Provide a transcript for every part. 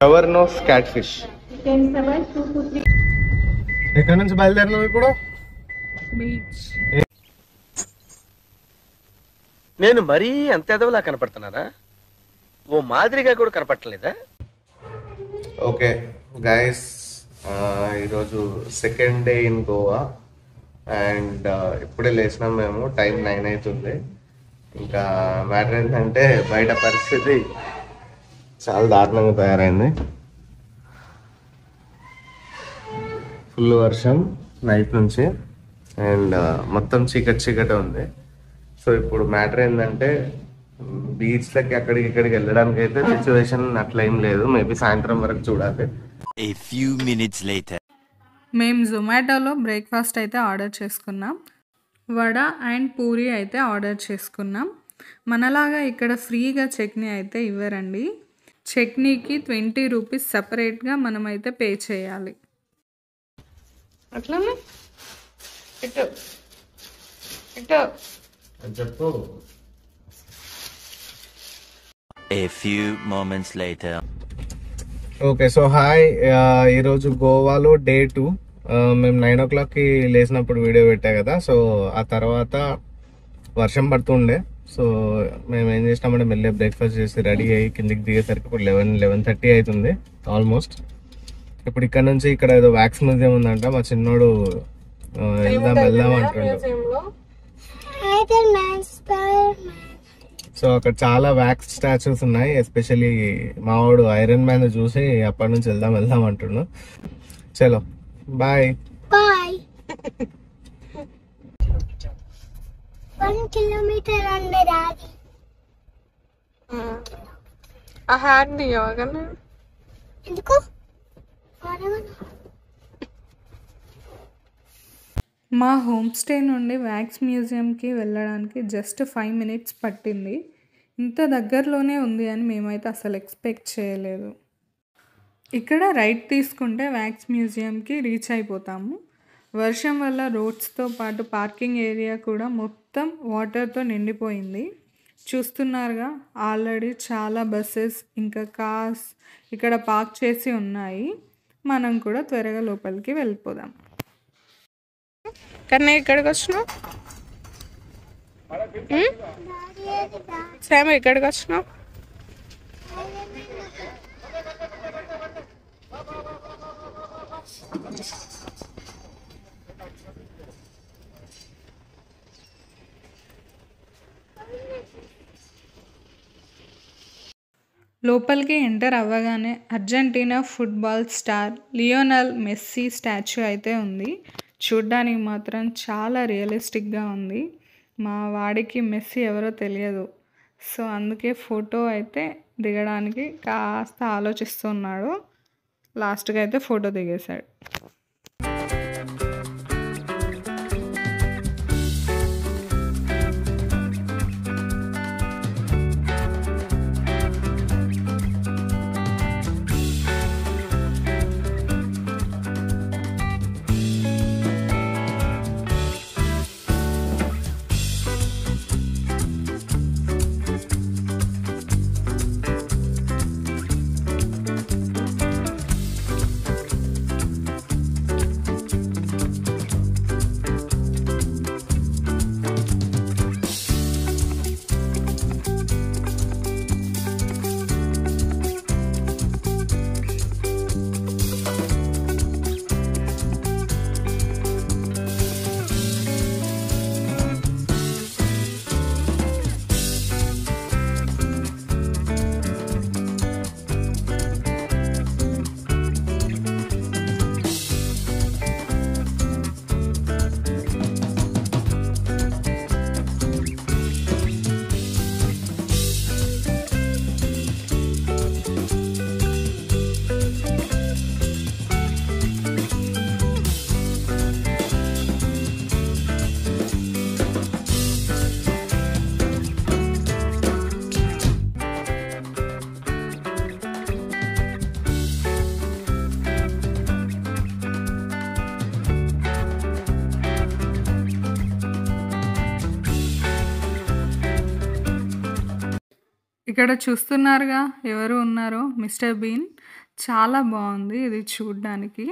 Ever nose cat fish. ఎక్కడి నుంచి బయలుదేరినావు ఇప్పుడు? నేను మరీ అంత ఎదవలా కనపడుతున్నారా? ఓ మాదిరిగా కూడా కనపడలేదా? ఓకే గైస్, ఈరోజు second day in Goa and ఇప్పుడే లేచినాం మేము. టైం 9 అవుతుంది. ఇంకా మ్యాటర్ ఏంటంటే బయట పరిస్థితి చాలా దారుణంగా తయారైంది. ఫుల్ వర్షం నైట్ నుంచి అండ్ మొత్తం చీకటి ఉంది. సో ఇప్పుడు మ్యాటర్ ఏంటంటే బీచ్లకి అక్కడికి ఇక్కడికి వెళ్ళడానికి అయితే సిచ్యువేషన్ అట్లా ఏం లేదు. మేబీ సాయంత్రం వరకు చూడాలి. A few minutes later. మేము జొమాటోలో బ్రేక్ఫాస్ట్ అయితే ఆర్డర్ చేసుకున్నాం. వడ అండ్ పూరి అయితే ఆర్డర్ చేసుకున్నాం. మనలాగా ఇక్కడ ఫ్రీగా చట్నీ అయితే ఇవ్వరండి. చట్నీకి 20 రూపీస్ సపరేట్గా మనమైతే పే చేయాలి. అట్లనే ఇటు చెప్పు. A few moments later. Okay, so hi. ఈరోజు గోవాలో డే 2. మేము 9 o'clockకి లేచినప్పుడు వీడియో పెట్టా కదా. సో ఆ తర్వాత వర్షం పడుతుండే. సో మేము ఏం చేసినామంటే మెల్లే బ్రేక్ఫాస్ట్ చేసి రెడీ అయ్యి కిందికి దిగేసరికి ఇప్పుడు 11:30 అవుతుంది ఆల్మోస్ట్. ఇప్పుడు ఇక్కడ నుంచి ఇక్కడ ఏదో వ్యాక్స్ మ్యూజియం ఉందంట. మా చిన్నోడు వెళ్దాం అంటుండు. సో అక్కడ చాలా వ్యాక్స్ స్టాచ్యూస్ ఉన్నాయి. ఎస్పెషల్లీ మావాడు ఐరన్ మ్యాన్ చూసి అప్పటి నుంచి వెళ్దాం అంటుండు. చలో బాయ్. 1 kilometer under Daddy. ఆ హ్యాట్ దిగవగానే ఎందుకు? మా హోమ్ స్టే నుండి వ్యాక్స్ మ్యూజియంకి వెళ్ళడానికి జస్ట్ 5 minutes పట్టింది. ఇంత దగ్గరలోనే ఉంది అని మేమైతే అసలు ఎక్స్పెక్ట్ చేయలేదు. ఇక్కడ రైట్ తీసుకుంటే వ్యాక్స్ మ్యూజియంకి రీచ్ అయిపోతాము. వర్షం వల్ల రోడ్స్తో పాటు పార్కింగ్ ఏరియా కూడా మొత్తం వాటర్తో నిండిపోయింది. చూస్తున్నారుగా, ఆల్రెడీ చాలా బస్సెస్ ఇంకా కార్స్ ఇక్కడ పార్క్ చేసి ఉన్నాయి. మనం కూడా త్వరగా లోపలికి వెళ్ళిపోదాం. కానీ ఇక్కడికి వచ్చినావు సేమ్, ఇక్కడికి వచ్చినావు. లోపలికి ఎంటర్ అవ్వగానే Argentina football star Lionel Messi statue అయితే ఉంది. చూడ్డానికి మాత్రం చాలా రియలిస్టిక్గా ఉంది. మా వాడికి మెస్సీ ఎవరో తెలియదు. సో అందుకే ఫోటో అయితే దిగడానికి కాస్త ఆలోచిస్తున్నాడు. లాస్ట్గా అయితే ఫోటో దిగేశాడు. ఇక్కడ చూస్తున్నారుగా ఎవరు ఉన్నారో, మిస్టర్ బీన్. చాలా బాగుంది ఇది చూడ్డానికి.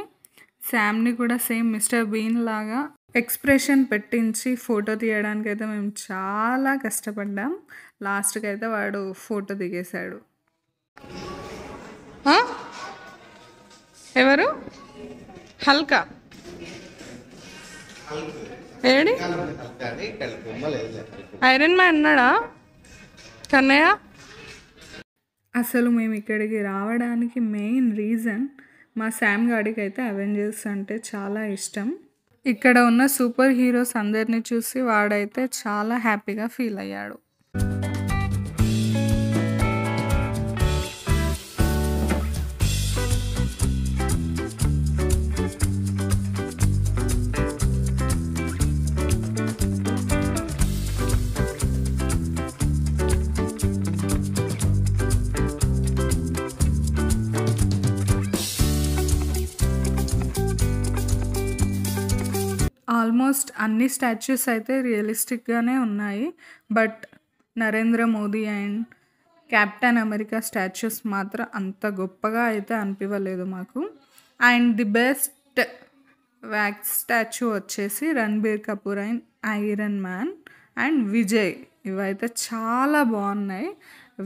శామ్ని కూడా సేమ్ మిస్టర్ బీన్ లాగా ఎక్స్ప్రెషన్ పెట్టించి ఫోటో తీయడానికి అయితే మేము చాలా కష్టపడ్డాం. లాస్ట్కి అయితే వాడు ఫోటో దిగేశాడు. ఎవరు హల్కా ఏడి ఐరన్ మ్యాన్ అన్నాడా కన్నయ్య? అసలు మేము ఇక్కడికి రావడానికి మెయిన్ రీజన్ మా శామ్ గాడికి అయితే అవెంజర్స్ అంటే చాలా ఇష్టం. ఇక్కడ ఉన్న సూపర్ హీరోస్ అందరినీ చూసి వాడైతే చాలా హ్యాపీగా ఫీల్ అయ్యాడు. ఆల్మోస్ట్ అన్ని స్టాచ్యూస్ అయితే రియలిస్టిక్గానే ఉన్నాయి. But Narendra Modi and captain America statues మాత్రం అంత గొప్పగా అయితే అనిపించలేదు మాకు. And the best wax statue వచ్చేసి Ranbir Kapoor and iron man and Vijay. ఇవైతే చాలా బాగున్నాయి.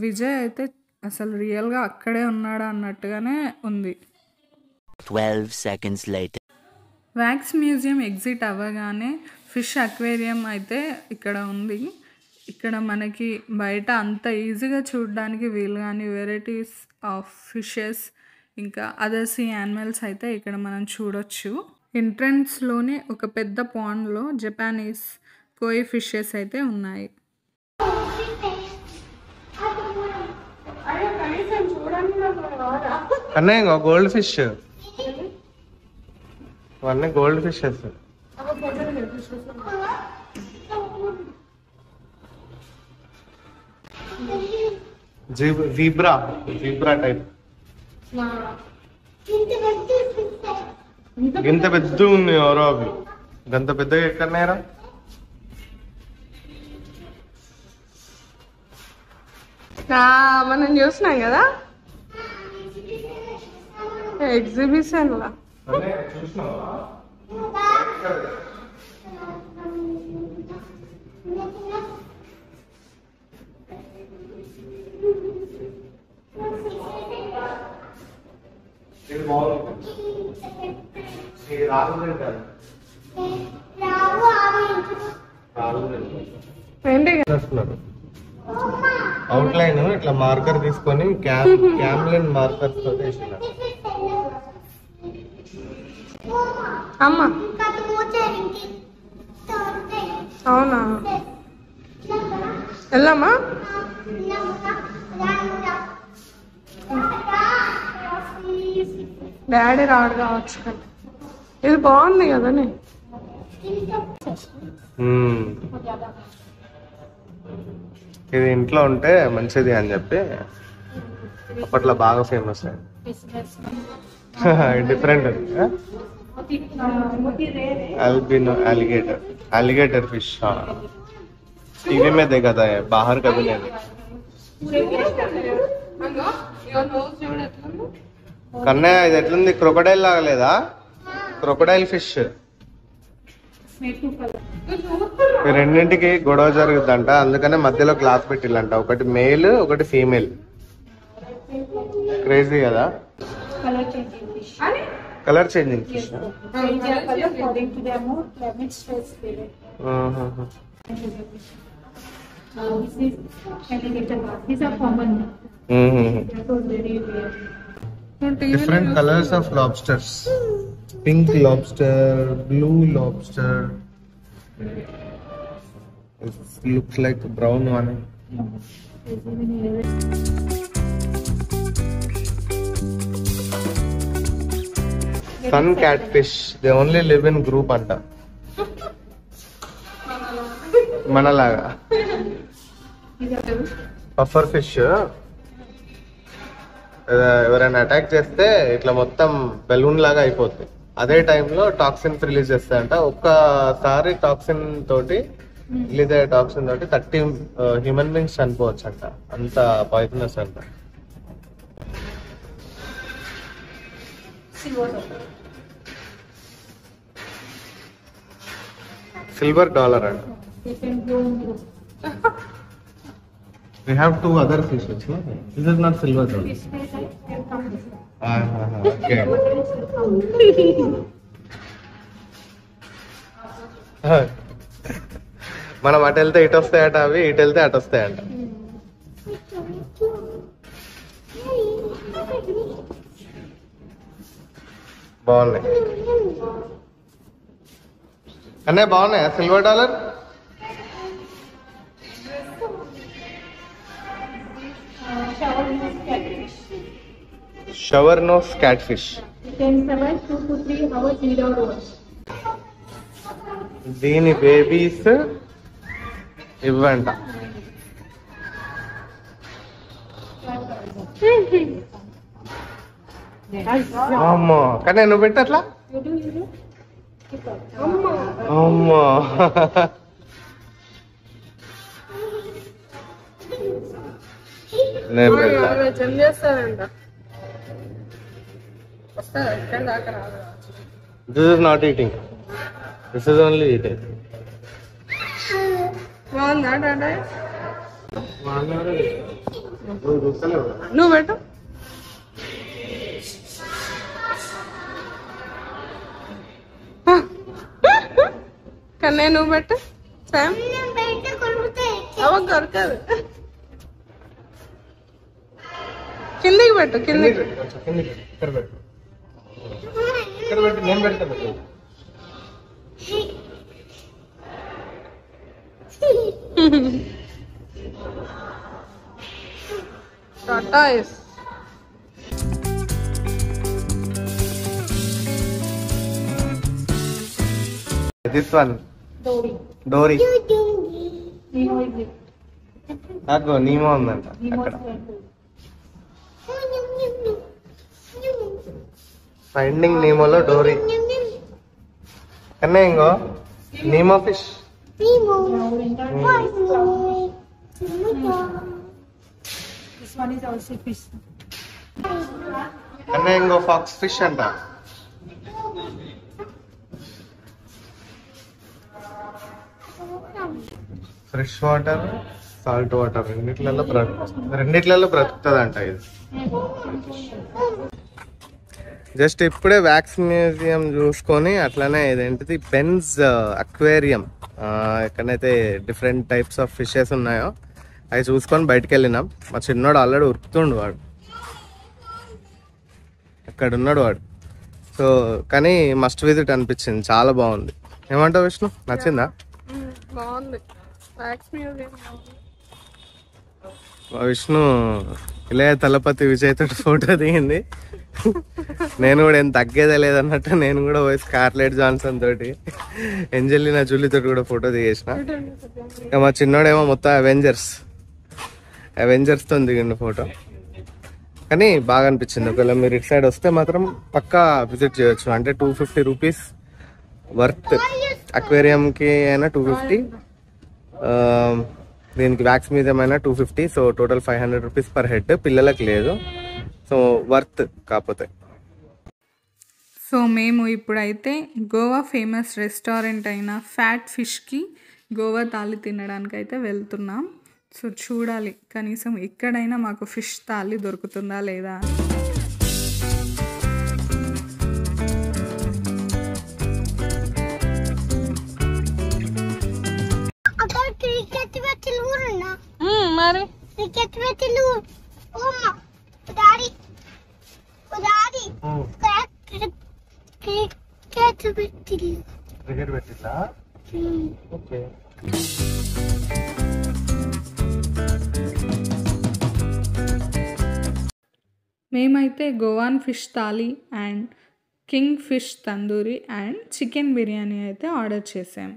విజయ్ అయితే అసలు రియల్గా అక్కడే ఉన్నాడా అన్నట్టుగానే ఉంది. 12 seconds later. Wax museum exit అవ్వగానే ఫిష్ అక్వేరియం అయితే ఇక్కడ ఉంది. ఇక్కడ మనకి బయట అంత ఈజీగా చూడడానికి వీలు కానీ వెరైటీస్ ఆఫ్ ఫిషెస్ ఇంకా అదర్ సీ యానిమల్స్ అయితే ఇక్కడ మనం చూడొచ్చు. ఎంట్రన్స్లోనే ఒక పెద్ద పాండ్లో జపానీస్ కోయి ఫిషెస్ అయితే ఉన్నాయి. అన్నయ్య గోల్డ్ ఫిష్, అవన్నీ గోల్డ్ ఫిషెస్. Zebra type. ఇంత పెద్ద ఉంది ఎవరో అవి, గంత పెద్దగా ఎక్కడన్నాయరా? మనం చూసినాం కదా ఎగ్జిబిషన్ లా. అవుట్ లైన్ ఇట్లా మార్కర్ తీసుకొని క్యామ్లిన్ మార్కర్స్ తో వేసినారు. అమ్మా అవునా, వెళ్ళమ్మా. డాడీ రాడు కావచ్చు కదా. ఇది బాగుంది కదనే. ఇది ఇంట్లో ఉంటే మంచిది అని చెప్పి అప్పట్లో బాగా ఫేమస్ అయింది. Different albino alligator fish. हाँ टीवी में देखा था, बाहर कभी नहीं देखा. కన్నయ్య ఇది ఎట్లుంది? క్రొకడైల్ లాగా లేదా? Crocodile fish. ఈ రెండింటికి గొడవ జరుగుద్దంట, అందుకనే మధ్యలో గ్లాస్ పెట్టిల్లంట. ఒకటి మేల్ ఒకటి ఫీమేల్. క్రేజీ కదా. Colour changing fish. Different colours of lobsters. Pink lobster, blue lobster. Looks like brown one. Sun catfish, they only live in group అంట, మనలాగా. పఫర్ ఫిష్ ఎవరైనా అటాక్ చేస్తే ఇట్లా మొత్తం బెలూన్ లాగా అయిపోతుంది. అదే టైంలో టాక్సిన్ రిలీజ్ చేస్తాయంట. ఒక్కసారి టాక్సిన్ తోటి రిలీజ్ అయ్యే టాక్సిన్ తోటి 30 హ్యూమన్ బీయింగ్స్ చనిపోవచ్చు అంట, అంత పాయిజనస్ అంట. సిల్వర్ డాలర్ అంట. We have two other fishes, no? This is not silver dollar. Okay. మనం అటు వెళ్తే ఇటు వస్తాయట, అవి ఇటు వెళ్తే అటు వస్తాయంట. బాగున్నాయి అన్నయ్య, బాగున్నాయా silver dollar? Shower nose catfish. దీని బేబీస్ ఇవ్వంట. అమ్మో, కానీ నువ్వు పెట్టట్లా? అమ్మో, నేను పెట్టా. This is not eating. This is only eating. నువ్వు పెట్టు. కన్నా నువ్వు పెట్టు. దొరకదు. కిందికి పెట్టు, కిందికి. ఇక్కడ పెట్టు, నేను పెడతా. tortoise. This one. Dory. అగో నీమో ఉందంట అక్కడ. ఫైండింగ్ నీమోలో డోరీ. కన్నా ఇంకో నీమో ఫిష్. కన్నా ఇంకో ఫాక్స్ ఫిష్ అంట. ఫ్రెష్ వాటర్, సాల్ట్ వాటర్ రెండిట్లలో బ్రతుకుతుందంట ఇది. జస్ట్ ఇప్పుడే వ్యాక్స్ మ్యూజియం చూసుకొని అట్లానే ఇదేంటిది బెన్స్ అక్వేరియం, ఎక్కడైతే డిఫరెంట్ టైప్స్ ఆఫ్ ఫిషెస్ ఉన్నాయో అవి చూసుకొని బయటకు వెళ్ళినాం. మా చిన్నోడు ఆల్రెడీ ఉరుకుతుండు, వాడు అక్కడ ఉన్నాడు వాడు. సో కానీ మస్ట్ విజిట్ అనిపించింది, చాలా బాగుంది. ఏమంటావు విష్ణు, నచ్చిందా? బాగుంది. మా విష్ణు ఇళయ తలపతి విజయ్ తోటి ఫోటో దిగింది. నేను కూడా ఏం తగ్గేదే లేదన్నట్టు నేను కూడా పోయి స్కార్లెట్ జాన్సన్ తోటి, ఎంజెలినా జూలీ తోటి కూడా ఫోటో దిగేసిన. ఇక మా చిన్నోడేమో మొత్తం అవెంజర్స్ తో దిగిండు ఫోటో. కానీ బాగా అనిపించింది. ఒకవేళ మీరు ఇటు సైడ్ వస్తే మాత్రం పక్కా విజిట్ చేయొచ్చు. అంటే 250 రూపీస్ వర్త్. అక్వేరియంకి అయినా 250, దీనికి వ్యాక్స్ మ్యూజియం అయినా 250. So total 500 rupees per head. పిల్లలకు లేదు, సో వర్త్ కాకపోతే. సో మేము ఇప్పుడైతే గోవా ఫేమస్ రెస్టారెంట్ అయిన ఫ్యాట్ ఫిష్కి గోవా థాలి తినడానికి అయితే వెళ్తున్నాం. సో చూడాలి కనీసం ఎక్కడైనా మాకు ఫిష్ థాలి దొరుకుతుందా లేదా. మరి మేమైతే Goan fish thali and king fish tandoori and chicken biryani అయితే ఆర్డర్ చేసాం.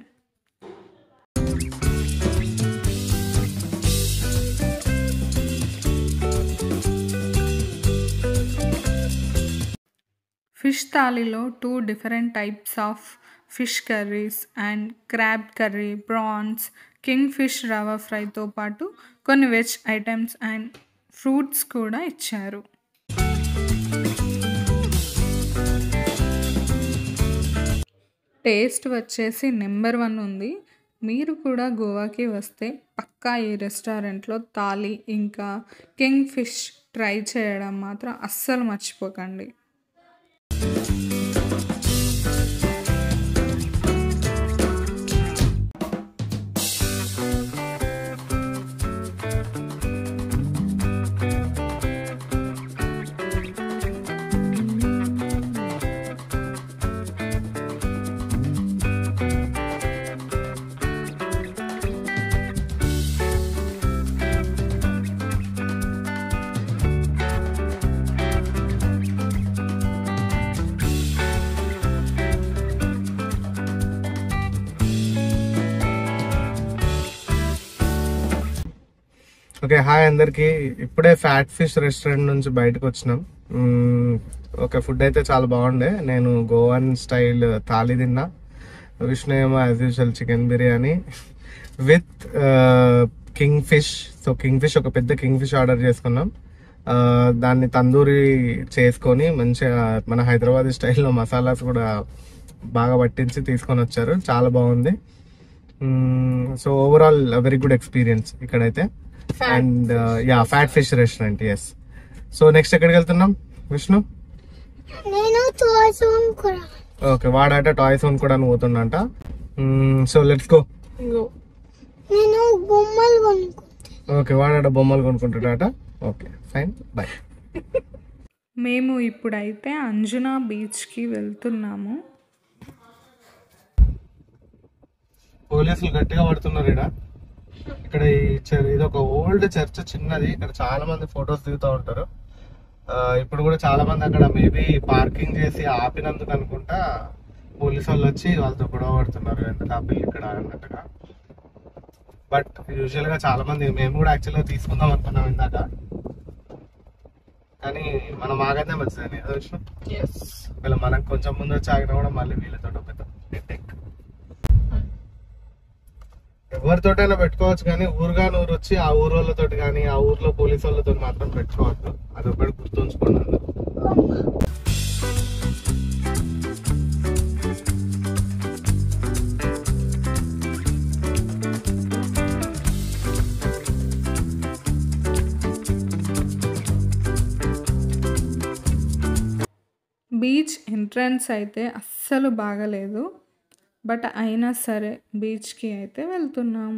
ఫిష్ థాలీలో 2 different types of fish curries and crab curry, prawns, king fish rava ఫ్రైతో పాటు కొన్ని వెజ్ ఐటమ్స్ అండ్ ఫ్రూట్స్ కూడా ఇచ్చారు. టేస్ట్ వచ్చేసి నెంబర్ 1 ఉంది. మీరు కూడా గోవాకి వస్తే పక్కా ఈ రెస్టారెంట్లో థాలీ ఇంకా కింగ్ ఫిష్ ట్రై చేయడం మాత్రం అస్సలు మర్చిపోకండి. ఓకే, హాయ్ అందరికి. ఇప్పుడే ఫ్యాట్ ఫిష్ రెస్టారెంట్ నుంచి బయటకు వచ్చినాం. ఓకే, ఫుడ్ అయితే చాలా బాగుండే. నేను గోవన్ స్టైల్ థాలీ తిన్నా. విష్ణు ఏమో as usual chicken biryani with king fish. So king fish, ఒక పెద్ద కింగ్ ఫిష్ ఆర్డర్ చేసుకున్నాం. దాన్ని తందూరి చేసుకొని మంచిగా మన హైదరాబాద్ స్టైల్లో మసాలాస్ కూడా బాగా పట్టించి తీసుకొని వచ్చారు. చాలా బాగుంది. So overall very good experience ఇక్కడైతే. And fat fish restaurant. Yes. So next ఎక్కడికి వెళ్తున్నాం విష్ణు? ఓకే, వాడట టాయ్స్ కొనుక్కోవడానికి పోతుండంట. So let's go. ఓకే, వాడట బొమ్మలు కొనుక్కుంటాడట. Okay, fine, bye. మేము ఇప్పుడైతే అంజునా బీచ్కి వెళ్తున్నాము. పోలీసులు గట్టిగా పడుతున్నారు ఇక్కడ. ఇది ఒక ఓల్డ్ చర్చ్, చిన్నది. ఇక్కడ చాలా మంది ఫొటోస్ దిగుతూ ఉంటారు. ఇప్పుడు కూడా చాలా మంది అక్కడ మేబీ పార్కింగ్ చేసి ఆపినందుకు అనుకుంటా పోలీసు వాళ్ళు వచ్చి వాళ్ళతో గొడవ పడుతున్నారు, ఎందుకు ఆపిల్లు ఇక్కడ అన్నట్టుగా. బట్ యూజువల్ గా చాలా మంది, మేము కూడా యాక్చువల్గా తీసుకుందాం అనుకున్నాం ఇందాక, కానీ మనం ఆగైతే మంచిదని ఏదో విషయం. వీళ్ళ మనకు కొంచెం ముందు వచ్చి ఆగినా కూడా మళ్ళీ వీళ్ళతో పెద్ద హెడ్ఏక్. ఎవరితోటైనా పెట్టుకోవచ్చు, కానీ ఊరుగా ఊరు వచ్చి ఆ ఊరు వాళ్ళతో కానీ ఆ ఊర్లో పోలీసు వాళ్ళతో మాత్రం పెట్టుకోవద్దు. అది ఒకటి గుర్తుంచుకోండి అందరూ. బీచ్ ఎంట్రన్స్ అయితే అస్సలు బాగలేదు, బట్ అయినా సరే బీచ్కి అయితే వెళ్తున్నాం.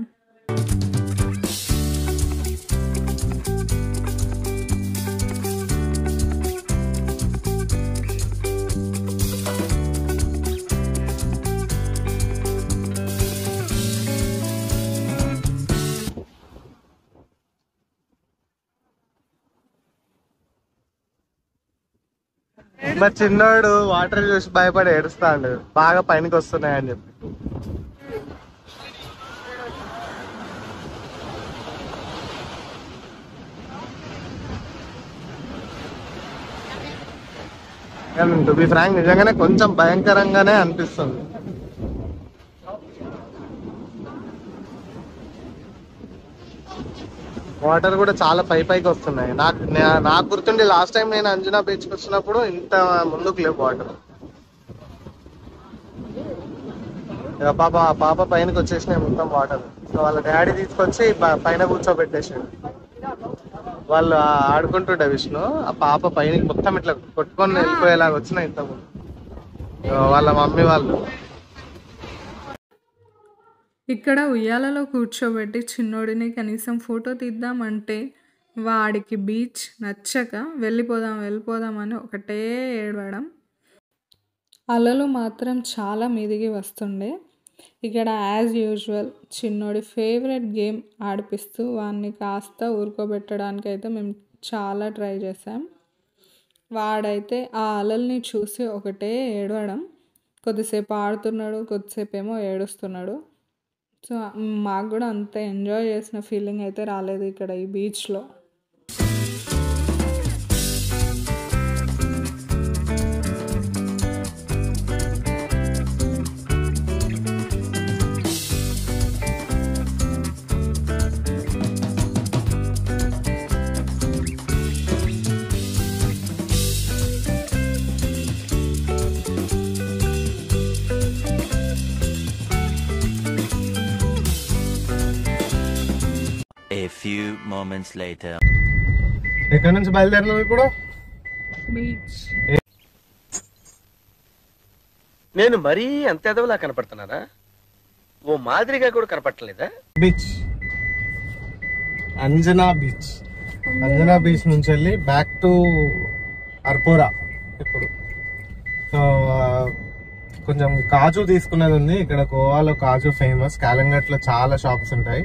మా చిన్నోడు వాటర్ చూసి భయపడి ఏడుస్తాడు, బాగా పైనకి వస్తున్నాయని చెప్పి. టు బి ఫ్రాంక్, నిజంగానే కొంచెం భయంకరంగానే అనిపిస్తుంది. వాటర్ కూడా చాలా పైకి వస్తున్నాయి. నాకు గుర్తుండి లాస్ట్ టైం నేను అంజనా బీచ్కి వచ్చినప్పుడు ఇంత ముందుకు లేవు వాటర్. పాప పైనకి వచ్చేసినాయి మొత్తం వాటర్. సో వాళ్ళ డాడీ తీసుకొచ్చి పైన కూర్చోబెట్టేసాడు. వాళ్ళు ఆడుకుంటుండే విష్ణు, ఆ పాప పైన మొత్తం ఇట్లా కొట్టుకొని వెళ్ళిపోయేలాగా వచ్చినాయి ఇంతకుముందు వాళ్ళ మమ్మీ వాళ్ళు. ఇక్కడ ఉయ్యాలలో కూర్చోబెట్టి చిన్నోడిని కనీసం ఫోటో తీద్దామంటే వాడికి బీచ్ నచ్చక వెళ్ళిపోదాం అని ఒకటే ఏడవడం. అలలు మాత్రం చాలా మీదికి వస్తుండే. ఇక్కడ యాజ్ యూజువల్ చిన్నోడి ఫేవరెట్ గేమ్ ఆడిపిస్తూ వాడిని కాస్త ఊరుకోబెట్టడానికి అయితే మేము చాలా ట్రై చేసాం. వాడైతే ఆ అలల్ని చూసి ఒకటే ఏడవడం. కొద్దిసేపు ఆడుతున్నాడు, కొద్దిసేపు ఏమో ఏడుస్తున్నాడు. సో మాకు కూడా అంత ఎంజాయ్ చేసిన ఫీలింగ్ అయితే రాలేదు ఇక్కడ ఈ బీచ్లో. moments later. ఎక్కడి నుంచి బయలుదేరినావు ఇప్పుడు? బీచ్. నేను మరీ అంత ఎదవలా కనపడుతున్నారా? ఓ మాదిరిగా కూడా కనపడలేదా? Beach, Anjana beach. Anjana beach నుంచి వెళ్ళి బ్యాక్ టు అర్పోరా ఇప్పుడు. సో కొంచెం కాజు తీసుకునేది ఉంది. ఇక్కడ గోవాలో కాజు ఫేమస్. కాలంగట్లో చాలా షాప్స్ ఉంటాయి,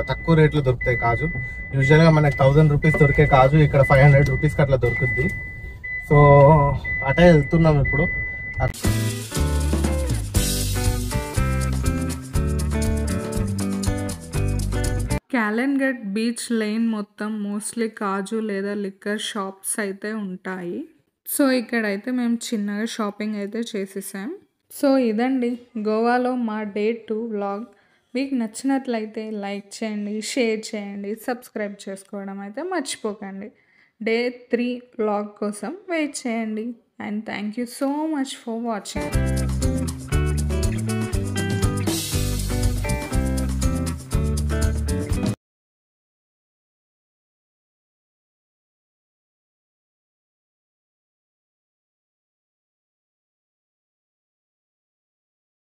తక్కువ రేట్లో దొరుకుతాయి కాజు. యూజువల్ గా మనకి 1000 రూపీస్ దొరికే కాజు ఇక్కడ 500 రూపీస్ అట్లా దొరుకుద్ది. సో అటే వెళ్తున్నాం ఇప్పుడు. క్యాలెన్గట్ బీచ్ లేన్ మొత్తం మోస్ట్లీ కాజు లేదా లిక్కర్ షాప్స్ అయితే ఉంటాయి. సో ఇక్కడైతే మేము చిన్నగా షాపింగ్ అయితే చేసేసాం. సో ఇదండి గోవాలో మా డే 2 వ్లాగ్. మీకు నచ్చినట్లయితే లైక్ చేయండి, షేర్ చేయండి, సబ్స్క్రైబ్ చేసుకోవడం అయితే మర్చిపోకండి. డే 3 వ్లాగ్ కోసం వెయిట్ చేయండి. And thank you so much for watching.